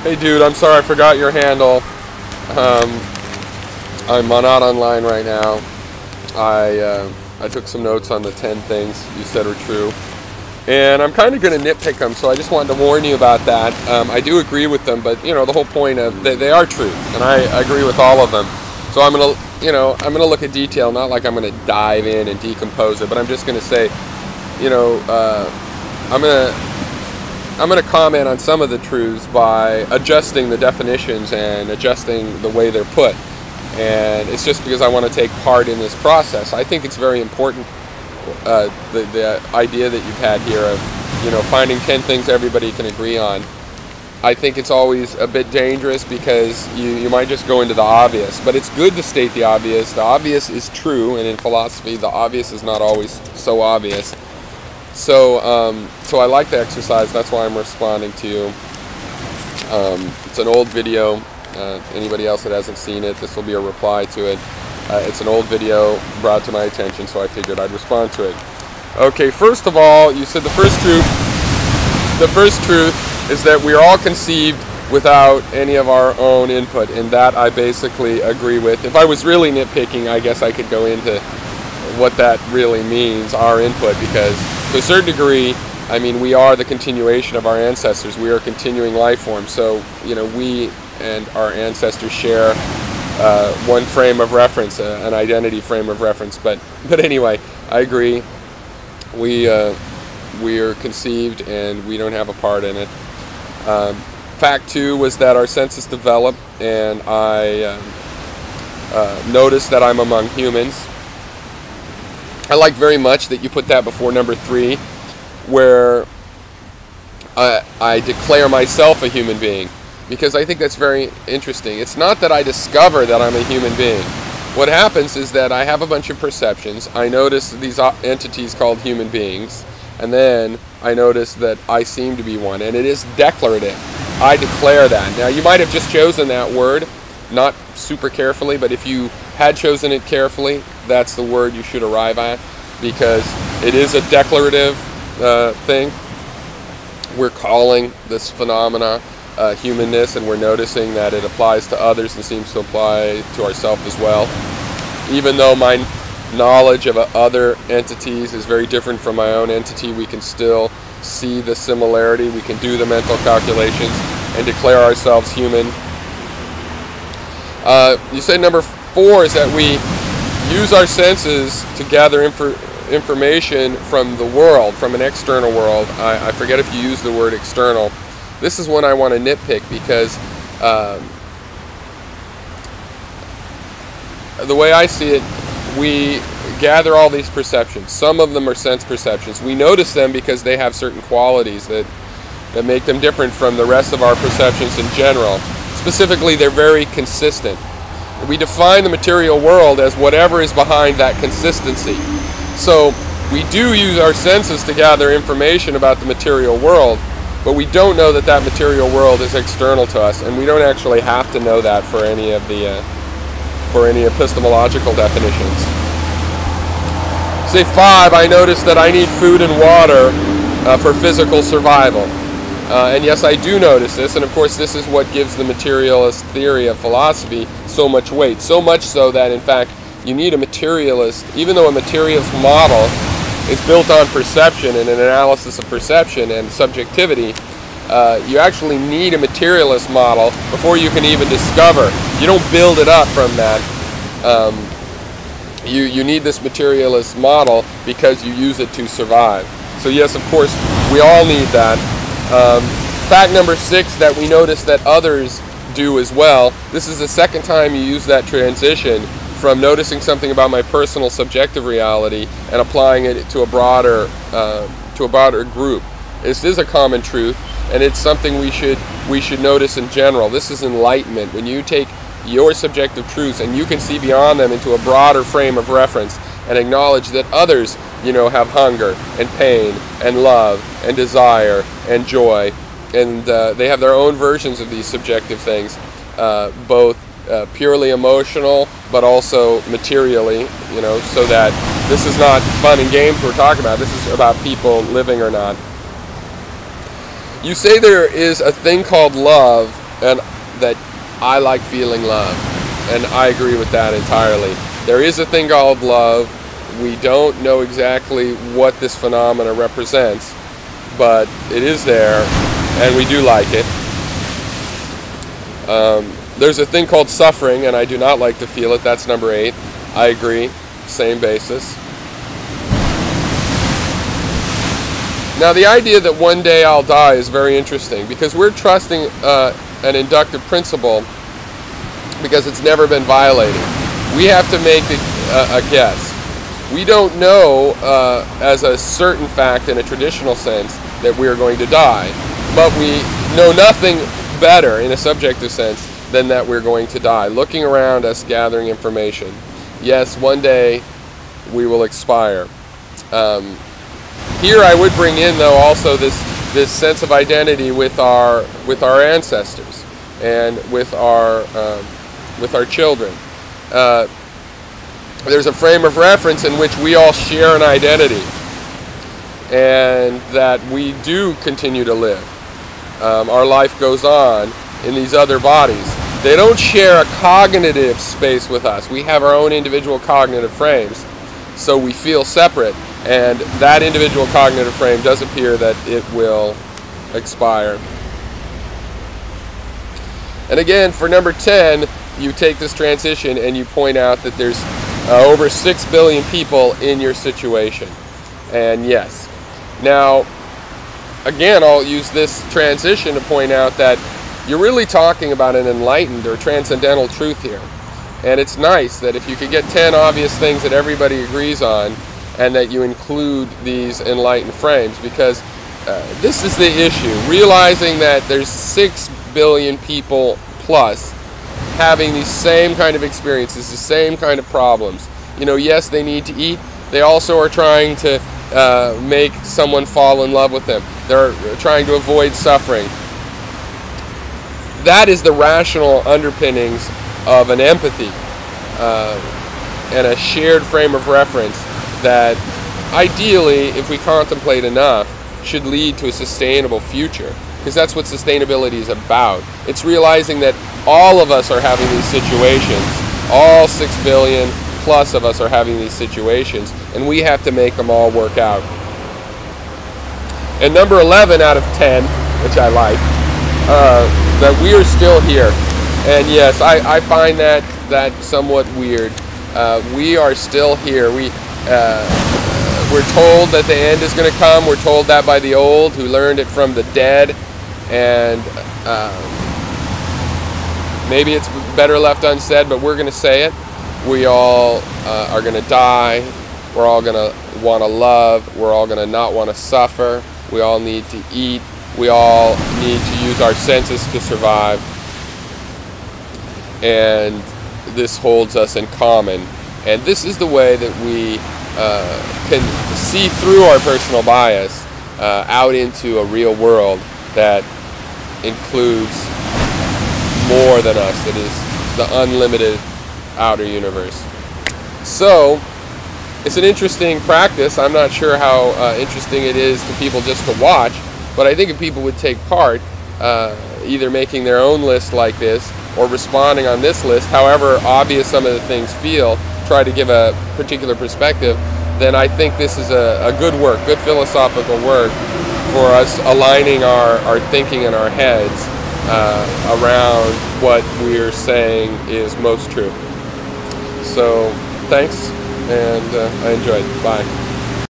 Hey dude, I'm sorry I forgot your handle. I'm not online right now. I took some notes on the 10 things you said are true. And I'm kind of going to nitpick them, so I just wanted to warn you about that. I do agree with them, but, you know, the whole point of, they are true, and I agree with all of them. So I'm going to, you know, I'm going to look at detail, not like I'm going to dive in and decompose it, but I'm just going to say, you know, I'm going to comment on some of the truths by adjusting the definitions and adjusting the way they're put. And it's just because I want to take part in this process. I think it's very important, the idea that you've had here of, you know, finding 10 things everybody can agree on. I think it's always a bit dangerous because you might just go into the obvious. But it's good to state the obvious. The obvious is true, and in philosophy, the obvious is not always so obvious. So, so I like the exercise. That's why I'm responding to you. It's an old video. Anybody else that hasn't seen it, this will be a reply to it. It's an old video brought to my attention, so I figured I'd respond to it. Okay, first of all, you said the first truth is that we are all conceived without any of our own input, and that I basically agree with. If I was really nitpicking, I guess I could go into what that really means, our input, because to a certain degree, I mean, we are the continuation of our ancestors. We are continuing life forms, so, you know, we and our ancestors share one frame of reference, an identity frame of reference. But anyway, I agree. We are conceived and we don't have a part in it. Fact 2 was that our senses develop, and I noticed that I'm among humans. I like very much that you put that before number 3, where I declare myself a human being. Because I think that's very interesting. It's not that I discover that I'm a human being. What happens is that I have a bunch of perceptions. I notice these entities called human beings, and then I notice that I seem to be one, and it is declarative. I declare that. Now, you might have just chosen that word, not super carefully, but if you had chosen it carefully, that's the word you should arrive at, because it is a declarative thing. We're calling this phenomena humanness, and we're noticing that it applies to others and seems to apply to ourselves as well. Even though my knowledge of other entities is very different from my own entity, we can still see the similarity. We can do the mental calculations and declare ourselves human. You said number 4 is that we use our senses to gather information from the world, from an external world. I forget if you use the word external. This is one I want to nitpick because the way I see it, we gather all these perceptions. Some of them are sense perceptions. We notice them because they have certain qualities that make them different from the rest of our perceptions in general. Specifically, they're very consistent. We define the material world as whatever is behind that consistency. So we do use our senses to gather information about the material world, but we don't know that that material world is external to us, and we don't actually have to know that for any of the for any epistemological definitions. Say 5, I noticed that I need food and water for physical survival. And yes, I do notice this, and of course this is what gives the materialist theory of philosophy so much weight. So much so that, in fact, you need a materialist, even though a materialist model is built on perception and an analysis of perception and subjectivity, you actually need a materialist model before you can even discover. You don't build it up from that. You need this materialist model because you use it to survive. So yes, of course, we all need that. Fact number 6, that we notice that others do as well. This is the second time you use that transition from noticing something about my personal subjective reality and applying it to a broader group. This is a common truth, and it's something we should notice in general. This is enlightenment. When you take your subjective truths and you can see beyond them into a broader frame of reference and acknowledge that others, you know, have hunger and pain and love and desire and joy, and they have their own versions of these subjective things, both purely emotional but also materially, you know, so that this is not fun and games we're talking about. This is about people living or not. You say there is a thing called love and that I like feeling love, and I agree with that entirely. There is a thing called love. We don't know exactly what this phenomena represents, but it is there, and we do like it. There's a thing called suffering, and I do not like to feel it. That's number 8. I agree. Same basis. Now, the idea that one day I'll die is very interesting, because we're trusting an inductive principle because it's never been violated. We have to make a guess. We don't know as a certain fact in a traditional sense that we are going to die, but we know nothing better in a subjective sense than that we're going to die. Looking around us, gathering information. Yes, one day we will expire. Here I would bring in, though, also this sense of identity with our ancestors and with our children. There's a frame of reference in which we all share an identity, and that we do continue to live. Our life goes on in these other bodies. They don't share a cognitive space with us. We have our own individual cognitive frames, so we feel separate, and that individual cognitive frame does appear that it will expire. And again, for number 10, you take this transition and you point out that there's over 6 billion people in your situation. And yes. Now, again, I'll use this transition to point out that you're really talking about an enlightened or transcendental truth here. And it's nice that if you could get 10 obvious things that everybody agrees on, and that you include these enlightened frames, because this is the issue. Realizing that there's 6 billion people plus having these same kind of experiences, the same kind of problems. You know, yes, they need to eat. They also are trying to make someone fall in love with them. They're trying to avoid suffering. That is the rational underpinnings of an empathy and a shared frame of reference that ideally, if we contemplate enough, should lead to a sustainable future. Because that's what sustainability is about. It's realizing that all of us are having these situations. All 6 billion plus of us are having these situations, and we have to make them all work out. And number 11 out of 10, which I like, that we are still here. And yes, I find that somewhat weird. We are still here. We're told that the end is going to come. We're told that by the old who learned it from the dead. And maybe it's better left unsaid, but we're going to say it. We all are going to die. We're all going to want to love. We're all going to not want to suffer. We all need to eat. We all need to use our senses to survive. And this holds us in common. And this is the way that we can see through our personal bias out into a real world that includes more than us. It is the unlimited outer universe. So, it's an interesting practice. I'm not sure how interesting it is to people just to watch, but I think if people would take part, either making their own list like this or responding on this list, however obvious some of the things feel, try to give a particular perspective, then I think this is a good work, good philosophical work for us aligning our thinking in our heads around what we're saying is most true. So, thanks, and I enjoyed. Bye.